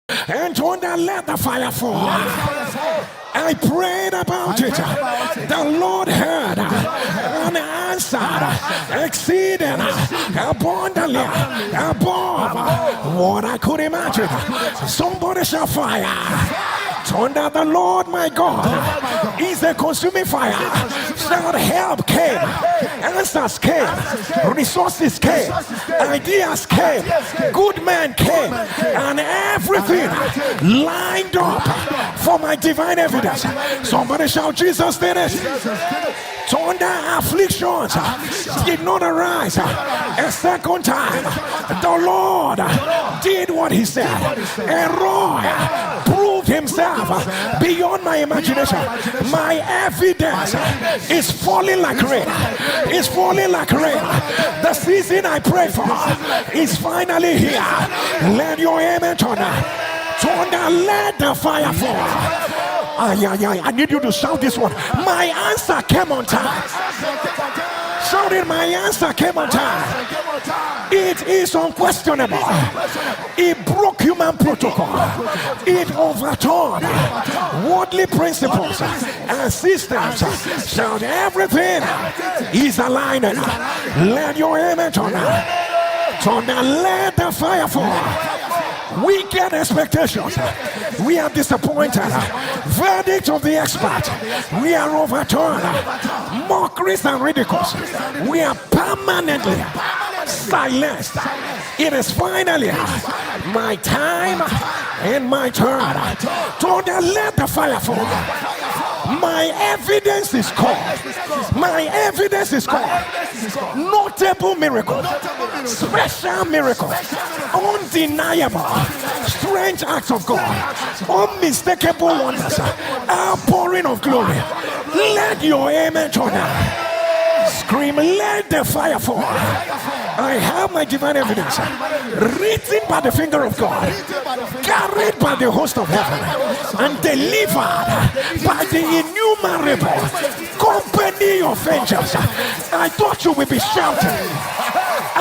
and told her, let the fire fall. I prayed about it. The Lord heard and answered, exceeding abundantly above what I could imagine. Somebody shall fire. Thunder, the Lord my God is a consuming fire. Shout, help came, answers came, resources came, ideas came, good men came, and everything lined up for my divine evidence. Somebody shout, Jesus did it. Thunder, afflictions did not arise a second time. The Lord did what he said. And Roy proved himself beyond my imagination. My evidence is falling like rain. It's falling like rain. The season I prayed for is finally here. Let your amen turn. Thunder, let the fire fall. I need you to shout this one. My answer came on time. Shout it, my answer came on time. It is unquestionable. It broke human protocol. It overturned worldly principles and systems. Shout, everything is aligned. Let your amen turn. Thunder, let the fire fall. Wicked expectations, we are disappointed. Verdict of the expert, we are overturned. Mockeries and ridicules, we are permanently silenced. It is finally my time and my turn. Thunder, let the fire fall. My evidence is called. My evidence is called. Notable miracle, special miracle, undeniable, strange acts of God, unmistakable wonders, outpouring of glory. Let your amen turn out. Scream, let the fire fall. I have my divine evidence, written by the finger of God, carried by the host of heaven, and delivered by the innumerable company of angels. I thought you would be shouting.